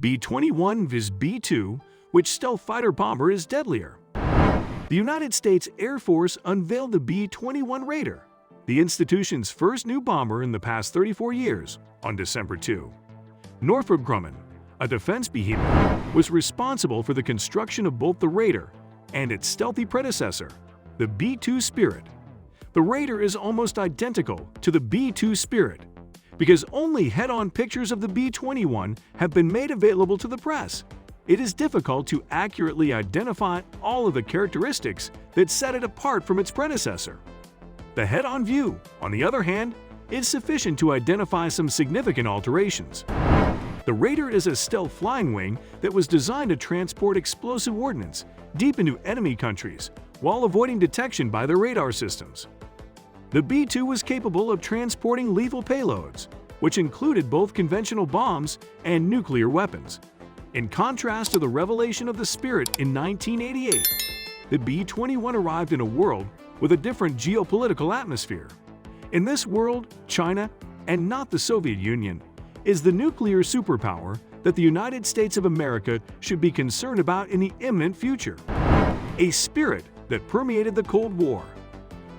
B21 vs. B2, which stealth fighter bomber is deadlier? The United States Air Force unveiled the B-21 Raider, the institution's first new bomber in the past 34 years, on December 2. Northrop Grumman, a defense behemoth, was responsible for the construction of both the Raider and its stealthy predecessor, the B-2 Spirit. The Raider is almost identical to the B-2 Spirit because only head-on pictures of the B-21 have been made available to the press. It is difficult to accurately identify all of the characteristics that set it apart from its predecessor. The head-on view, on the other hand, is sufficient to identify some significant alterations. The Raider is a stealth flying wing that was designed to transport explosive ordnance deep into enemy countries while avoiding detection by their radar systems. The B-2 was capable of transporting lethal payloads, which included both conventional bombs and nuclear weapons. In contrast to the revelation of the Spirit in 1988, the B-21 arrived in a world with a different geopolitical atmosphere. In this world, China, and not the Soviet Union, is the nuclear superpower that the United States of America should be concerned about in the imminent future. A spirit that permeated the Cold War.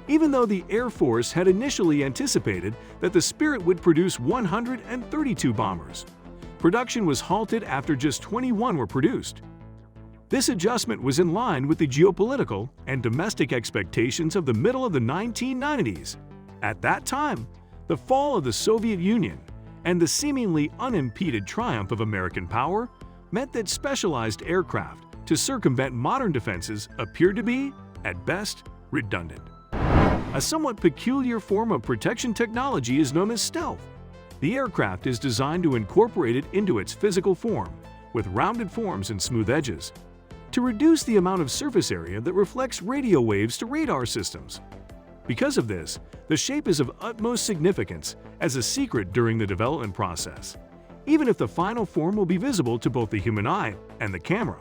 Even though the Air Force had initially anticipated that the Spirit would produce 132 bombers, production was halted after just 21 were produced. This adjustment was in line with the geopolitical and domestic expectations of the middle of the 1990s. At that time, the fall of the Soviet Union and the seemingly unimpeded triumph of American power meant that specialized aircraft to circumvent modern defenses appeared to be, at best, redundant. A somewhat peculiar form of protection technology is known as stealth. The aircraft is designed to incorporate it into its physical form, with rounded forms and smooth edges, to reduce the amount of surface area that reflects radio waves to radar systems. Because of this, the shape is of utmost significance as a secret during the development process, even if the final form will be visible to both the human eye and the camera.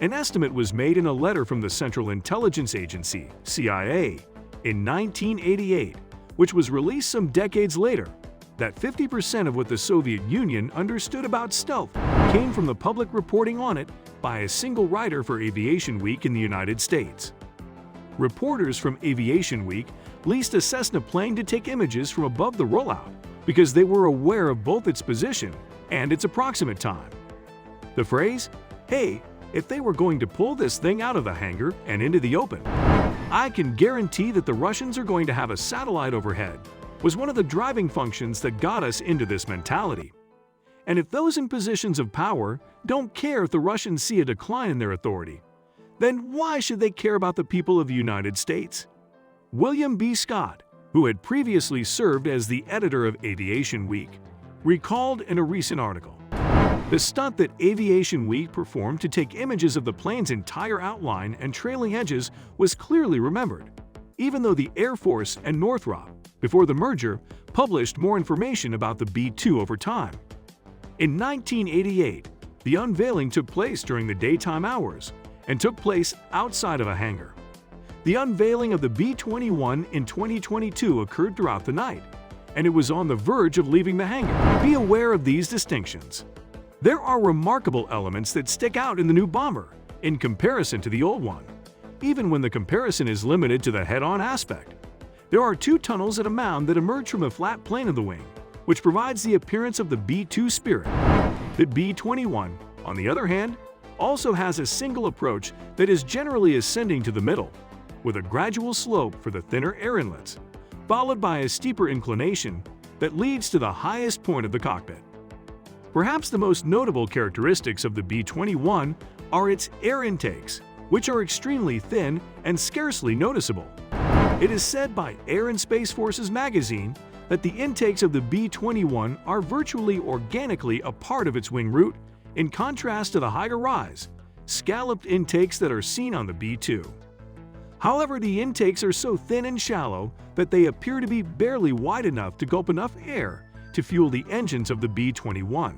An estimate was made in a letter from the Central Intelligence Agency, CIA, in 1988, which was released some decades later, that 50% of what the Soviet Union understood about stealth came from the public reporting on it by a single writer for Aviation Week in the United States. Reporters from Aviation Week leased a Cessna plane to take images from above the rollout because they were aware of both its position and its approximate time. The phrase, "Hey, if they were going to pull this thing out of the hangar and into the open, I can guarantee that the Russians are going to have a satellite overhead," was one of the driving functions that got us into this mentality. And if those in positions of power don't care if the Russians see a decline in their authority, then why should they care about the people of the United States? William B. Scott, who had previously served as the editor of Aviation Week, recalled in a recent article, "The stunt that Aviation Week performed to take images of the plane's entire outline and trailing edges was clearly remembered, even though the Air Force and Northrop, before the merger, published more information about the B-2 over time." In 1988, the unveiling took place during the daytime hours and took place outside of a hangar. The unveiling of the B-21 in 2022 occurred throughout the night, and it was on the verge of leaving the hangar. Be aware of these distinctions. There are remarkable elements that stick out in the new bomber in comparison to the old one, even when the comparison is limited to the head-on aspect. There are two tunnels at a mound that emerge from the flat plane of the wing, which provides the appearance of the B-2 Spirit. The B-21, on the other hand, also has a single approach that is generally ascending to the middle, with a gradual slope for the thinner air inlets, followed by a steeper inclination that leads to the highest point of the cockpit. Perhaps the most notable characteristics of the B-21 are its air intakes, which are extremely thin and scarcely noticeable. It is said by Air and Space Forces magazine that the intakes of the B-21 are virtually organically a part of its wing route, in contrast to the higher rise, scalloped intakes that are seen on the B-2. However, the intakes are so thin and shallow that they appear to be barely wide enough to gulp enough air to fuel the engines of the B-21.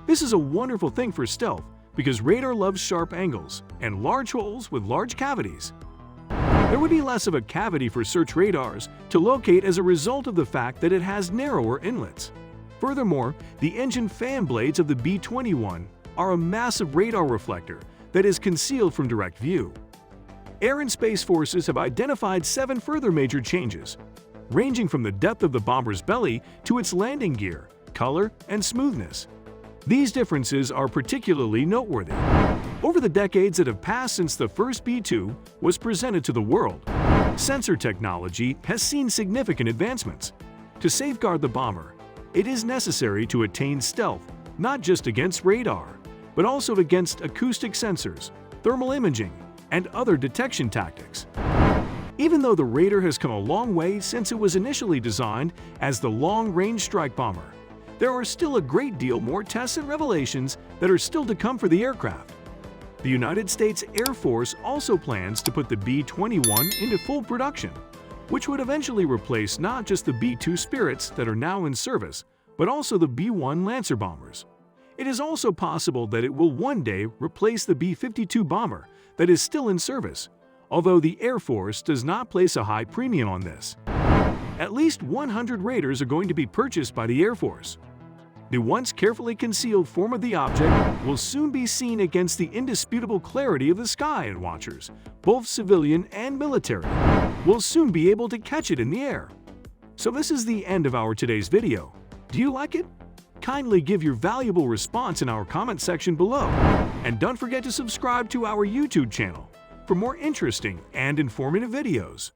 This is a wonderful thing for stealth because radar loves sharp angles and large holes with large cavities. There would be less of a cavity for search radars to locate as a result of the fact that it has narrower inlets. Furthermore, the engine fan blades of the B21 are a massive radar reflector that is concealed from direct view. Air and Space Forces have identified 7 further major changes, ranging from the depth of the bomber's belly to its landing gear, color, and smoothness. These differences are particularly noteworthy. Over the decades that have passed since the first B-2 was presented to the world, sensor technology has seen significant advancements. To safeguard the bomber, it is necessary to attain stealth not just against radar, but also against acoustic sensors, thermal imaging, and other detection tactics. Even though the Raider has come a long way since it was initially designed as the long-range strike bomber, there are still a great deal more tests and revelations that are still to come for the aircraft. The United States Air Force also plans to put the B-21 into full production, which would eventually replace not just the B-2 Spirits that are now in service, but also the B-1 Lancer bombers. It is also possible that it will one day replace the B-52 bomber that is still in service, although the Air Force does not place a high premium on this. At least 100 Raiders are going to be purchased by the Air Force. The once carefully concealed form of the object will soon be seen against the indisputable clarity of the sky, and watchers, both civilian and military, will soon be able to catch it in the air. So this is the end of our today's video. Do you like it? Kindly give your valuable response in our comment section below. And don't forget to subscribe to our YouTube channel for more interesting and informative videos.